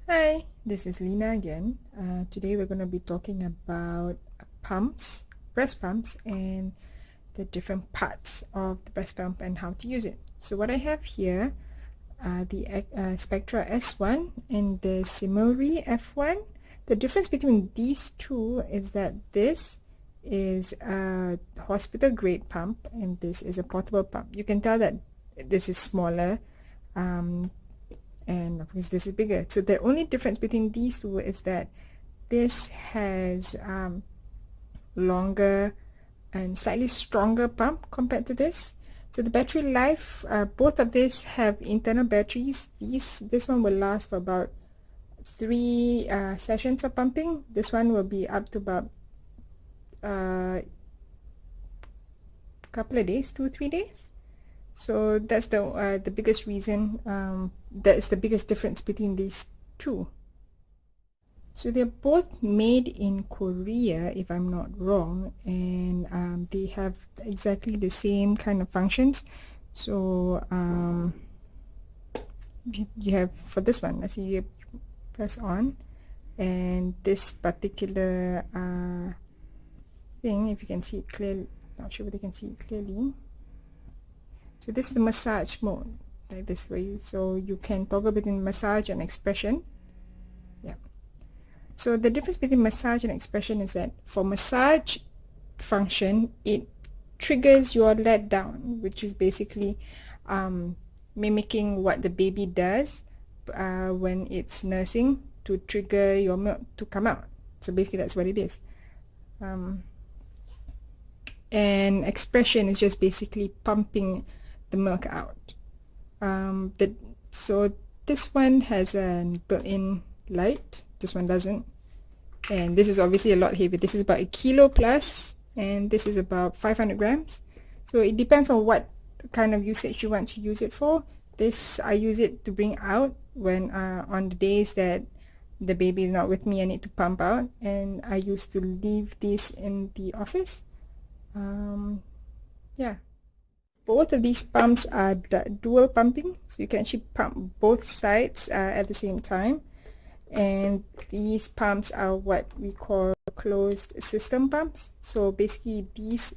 Hi, this is Lina again. Today we're going to be talking about pumps, breast pumps, and the different parts of the breast pump and how to use it. So what I have here are the Spectra S1 and the Similry F1. The difference between these two is that this is a hospital grade pump and this is a portable pump. You can tell that this is smaller, and of course this is bigger. So the only difference between these two is that this has longer and slightly stronger pump compared to this. So the battery life, both of these have internal batteries. This one will last for about 3 sessions of pumping. This one will be up to about a couple of days, 2-3 days. So that's the biggest reason, that's the biggest difference between these two. So they're both made in Korea, if I'm not wrong, and they have exactly the same kind of functions. So you have, for this one, let's see, you press on, and this particular thing, if you can see it clearly, not sure whether you can see it clearly. So this is the massage mode, like this way. So you can toggle between massage and expression. Yeah. So the difference between massage and expression is that for massage function, it triggers your let down, which is basically mimicking what the baby does when it's nursing to trigger your milk to come out. So basically that's what it is. And expression is just basically pumping the milk out. So this one has a built-in light, this one doesn't, and this is obviously a lot heavier. This is about 1 kilo plus, and this is about 500 grams. So it depends on what kind of usage you want to use it for. This, I use it to bring out when on the days that the baby is not with me, I need to pump out, and I used to leave this in the office. Yeah. Both of these pumps are dual pumping, so you can actually pump both sides at the same time. And these pumps are what we call closed system pumps. So basically this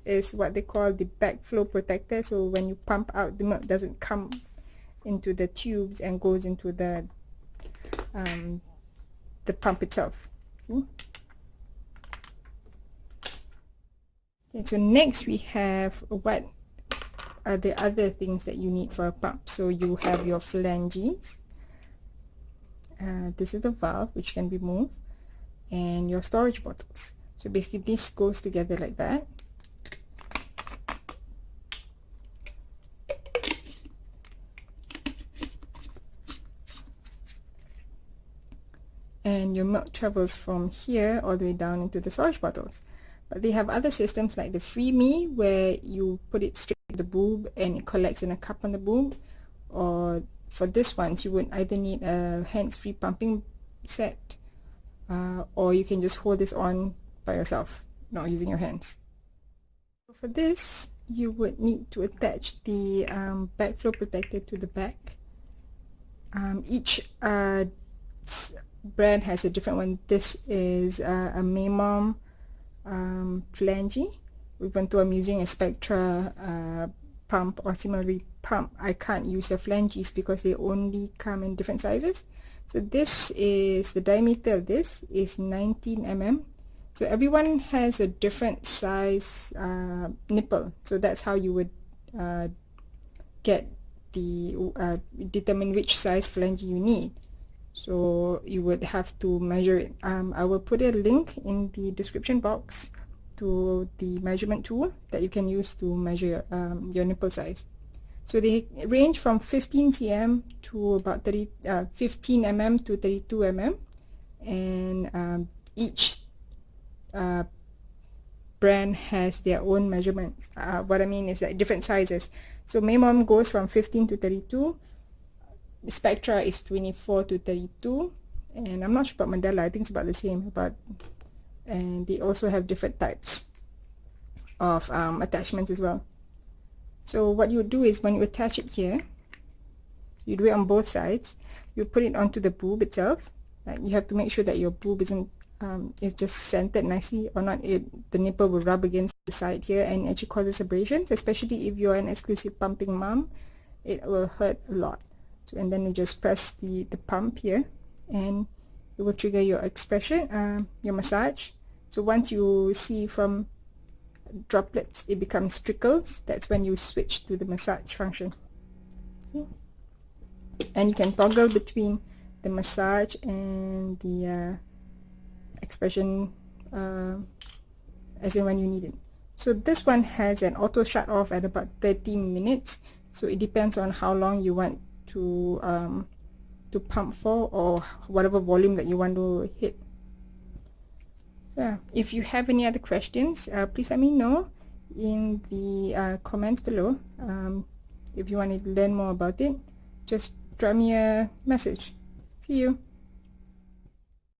is what they call the backflow protector. So when you pump out, the milk doesn't come into the tubes and goes into the pump itself. See? Okay, so next we have what are the other things that you need for a pump. So you have your flanges. This is the valve which can be moved, and your storage bottles. So basically this goes together like that. And your milk travels from here all the way down into the storage bottles. But they have other systems like the Free Me, where you put it straight to the boob and it collects in a cup on the boob. Or for this one, you would either need a hands-free pumping set, or you can just hold this on by yourself, not using your hands. So for this, you would need to attach the backflow protector to the back. Each brand has a different one. This is a Maymom flange. Even though I'm using a Spectra pump or similarly pump, I can't use the flanges because they only come in different sizes. So this is, the diameter of this is 19 mm. So everyone has a different size nipple. So that's how you would get the determine which size flange you need. So you would have to measure it. I will put a link in the description box to the measurement tool that you can use to measure your nipple size. So they range from 15 cm to about 15 mm to 32 mm, and each brand has their own measurements. What I mean is that different sizes. So Maymom goes from 15 to 32. Spectra is 24 to 32, and I'm not sure about Mandela. I think it's about the same. And they also have different types of attachments as well. So what you do is when you attach it here, you do it on both sides. you put it onto the boob itself. You have to make sure that your boob isn't is just centered nicely, or not the nipple will rub against the side here and it actually causes abrasions, especially if you're an exclusive pumping mom. It will hurt a lot. So, and then you just press the pump here and it will trigger your expression, your massage. So once you see from droplets it becomes trickles, that's when you switch to the massage function. Okay. And you can toggle between the massage and the expression as in when you need it. So this one has an auto shut off at about 30 minutes, so it depends on how long you want to pump for, or whatever volume that you want to hit. So yeah, if you have any other questions, please let me know in the comments below. If you want to learn more about it, just drop me a message. See you.